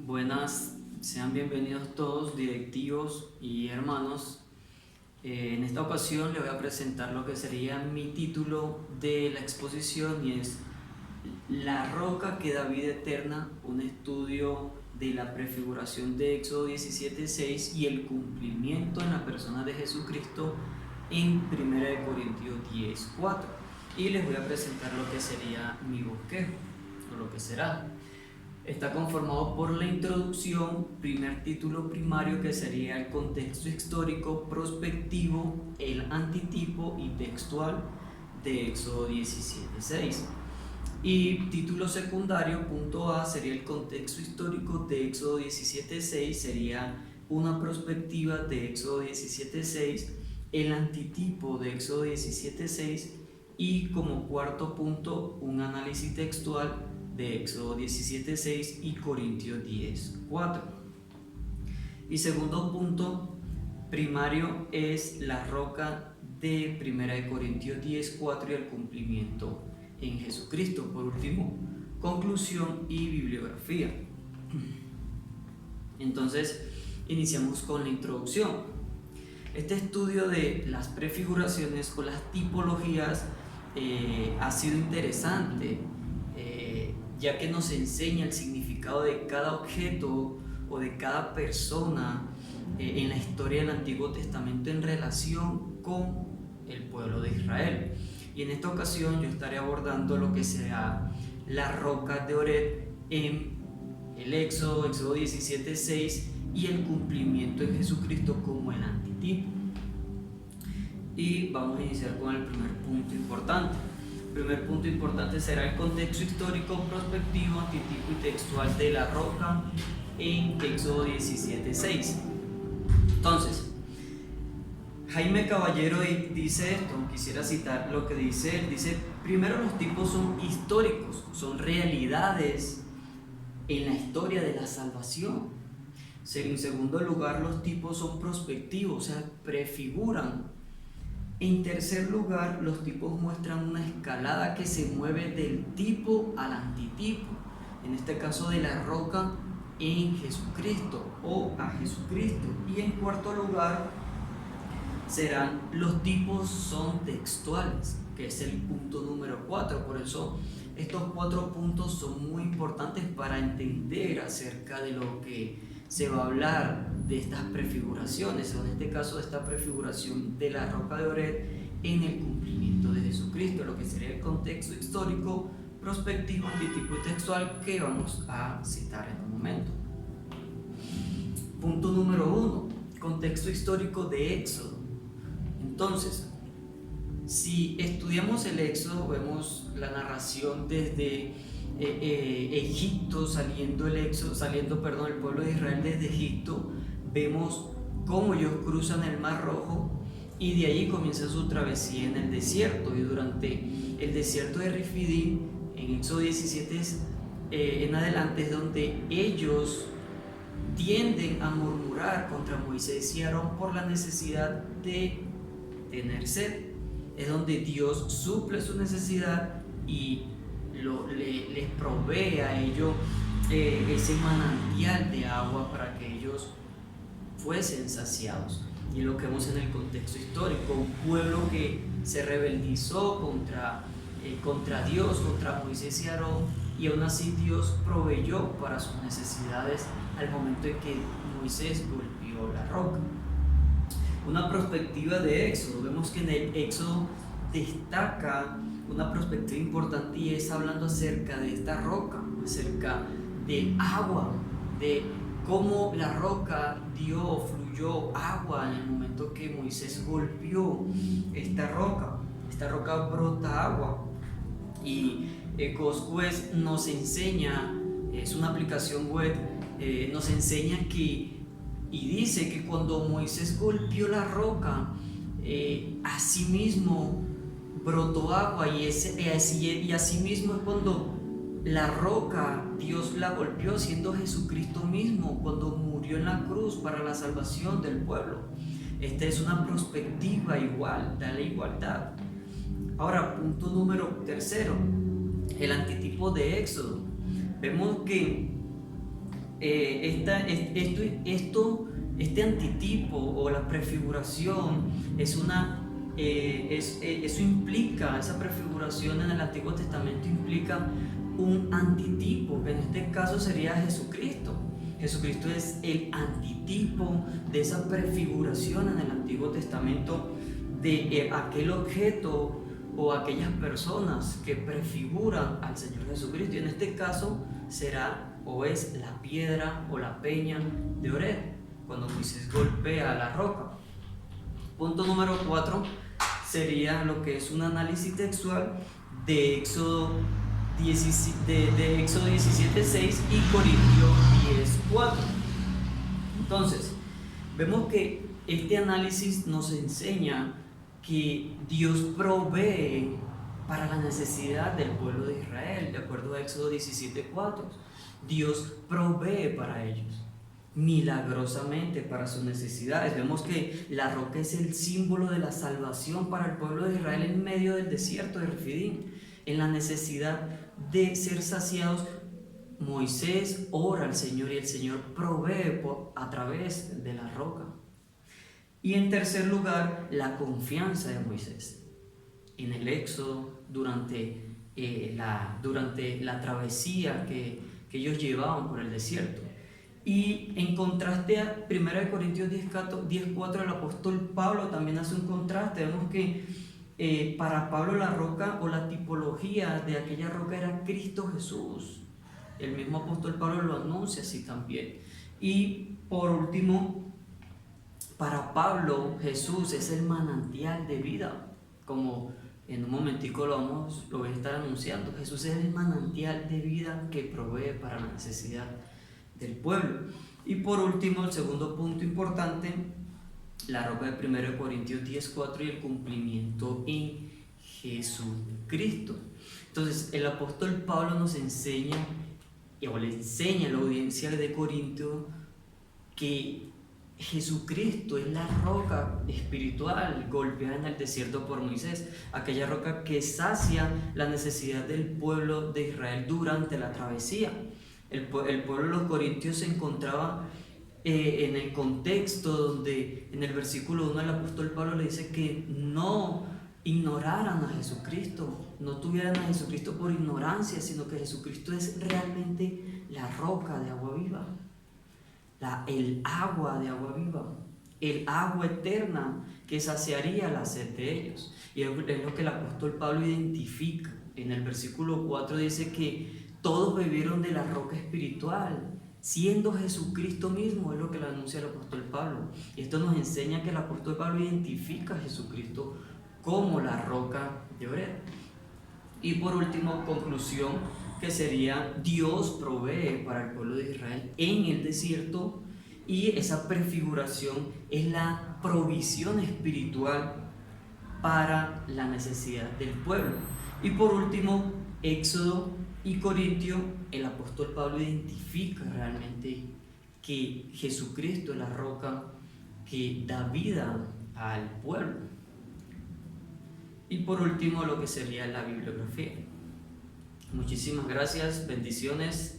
Buenas, sean bienvenidos todos, directivos y hermanos. En esta ocasión les voy a presentar lo que sería mi título de la exposición y es La roca que da vida eterna, un estudio de la prefiguración de Éxodo 17:6 y el cumplimiento en la persona de Jesucristo en 1 Corintios 10:4. Y les voy a presentar lo que sería mi bosquejo, o lo que será. Está conformado por la introducción, primer título primario que sería el contexto histórico, prospectivo, el antitipo y textual de Éxodo 17:6. Y título secundario, punto A, sería el contexto histórico de Éxodo 17:6, sería una perspectiva de Éxodo 17:6, el antitipo de Éxodo 17:6 y como cuarto punto un análisis textual de Éxodo 17:6 y Corintios 10:4. Y segundo punto primario es la roca de 1 Corintios 10:4 y el cumplimiento en Jesucristo. Por último, conclusión y bibliografía. Entonces, iniciamos con la introducción. Este estudio de las prefiguraciones con las tipologías ha sido interesante, ya que nos enseña el significado de cada objeto o de cada persona en la historia del Antiguo Testamento en relación con el pueblo de Israel. Y en esta ocasión yo estaré abordando lo que será la roca de Oreb en el Éxodo 17:6 y el cumplimiento en Jesucristo como el antitipo. Y vamos a iniciar con el primer punto importante. El primer punto importante será el contexto histórico, prospectivo, antitipo y textual de la roca en Éxodo 17:6. Entonces, Jaime Caballero dice esto, quisiera citar lo que dice él. Dice, primero los tipos son históricos, son realidades en la historia de la salvación. En segundo lugar, los tipos son prospectivos, o sea, prefiguran. En tercer lugar, los tipos muestran una escalada que se mueve del tipo al antitipo, en este caso de la roca en Jesucristo o a Jesucristo. Y en cuarto lugar, los tipos son textuales, que es el punto número 4. Por eso estos 4 puntos son muy importantes para entender acerca de lo que se va a hablar de estas prefiguraciones, o en este caso de esta prefiguración de la roca de Oreb en el cumplimiento de Jesucristo, lo que sería el contexto histórico, prospectivo, antitipo y textual que vamos a citar en un momento. Punto número 1, contexto histórico de Éxodo. Entonces, si estudiamos el Éxodo, vemos la narración desde Egipto, saliendo el pueblo de Israel desde Egipto. Vemos cómo ellos cruzan el Mar Rojo y de allí comienza su travesía en el desierto. Y durante el desierto de Refidim, en Éxodo 17 en adelante, es donde ellos tienden a murmurar contra Moisés y Aarón por la necesidad de tener sed. Es donde Dios suple su necesidad y les provee a ellos ese manantial de agua para que ellos fuesen saciados. Y lo que vemos en el contexto histórico, un pueblo que se rebeldizó contra Dios, contra Moisés y Aarón, y aún así Dios proveyó para sus necesidades al momento en que Moisés golpeó la roca. Una perspectiva de Éxodo, vemos que en el Éxodo destaca una perspectiva importante y es hablando acerca de esta roca, acerca del agua, de cómo la roca fluyó agua en el momento que Moisés golpeó esta roca brota agua. Y Cosquest nos enseña, es una aplicación web, nos enseña que, y dice que cuando Moisés golpeó la roca, asimismo brotó agua, y asimismo es cuando la roca Dios la golpeó, siendo Jesucristo mismo cuando murió en la cruz para la salvación del pueblo. Esta es una perspectiva igual, da la igualdad. Ahora, punto número 3, el antitipo de Éxodo. Vemos que este antitipo o la prefiguración es eso implica, esa prefiguración en el Antiguo Testamento implica un antitipo, que en este caso sería Jesucristo. Jesucristo es el antitipo de esa prefiguración en el Antiguo Testamento de aquel objeto o aquellas personas que prefiguran al Señor Jesucristo. Y en este caso será o es la piedra o la peña de Oreb, cuando Moisés golpea la roca. Punto número 4 sería lo que es un análisis textual de Éxodo 17:6 y Corintios 10:4. Entonces, vemos que este análisis nos enseña que Dios provee para la necesidad del pueblo de Israel, de acuerdo a Éxodo 17:4. Dios provee para ellos, milagrosamente para sus necesidades. Vemos que la roca es el símbolo de la salvación para el pueblo de Israel en medio del desierto de Refidim. En la necesidad de ser saciados, Moisés ora al Señor y el Señor provee a través de la roca. Y en tercer lugar, la confianza de Moisés en el Éxodo durante la travesía que ellos llevaban por el desierto. Y en contraste a 1 Corintios 10:4, el apóstol Pablo también hace un contraste. Vemos que para Pablo la roca o la tipología de aquella roca era Cristo Jesús. El mismo apóstol Pablo lo anuncia así también. Y por último, para Pablo Jesús es el manantial de vida, como en un momentico lo voy a estar anunciando. Jesús es el manantial de vida que provee para la necesidad del pueblo. Y por último, el segundo punto importante, la roca de 1 Corintios 10:4 y el cumplimiento en Jesucristo. Entonces el apóstol Pablo nos enseña, o le enseña a la audiencia de Corinto, que Jesucristo es la roca espiritual golpeada en el desierto por Moisés, aquella roca que sacia la necesidad del pueblo de Israel durante la travesía. El pueblo de los corintios se encontraba en el contexto donde en el versículo 1 el apóstol Pablo le dice que no ignoraran a Jesucristo, no tuvieran a Jesucristo por ignorancia, sino que Jesucristo es realmente la roca de agua viva, el agua de agua viva, el agua eterna que saciaría la sed de ellos. Y es lo que el apóstol Pablo identifica. En el versículo 4 dice que todos bebieron de la roca espiritual, siendo Jesucristo mismo, es lo que le anuncia el apóstol Pablo. Y esto nos enseña que el apóstol Pablo identifica a Jesucristo como la roca de Oreb. Y por último, conclusión, que sería Dios provee para el pueblo de Israel en el desierto, y esa prefiguración es la provisión espiritual para la necesidad del pueblo. Y por último, Éxodo y Corintio, el apóstol Pablo identifica realmente que Jesucristo es la roca que da vida al pueblo. Y por último, lo que sería la bibliografía. Muchísimas gracias, bendiciones.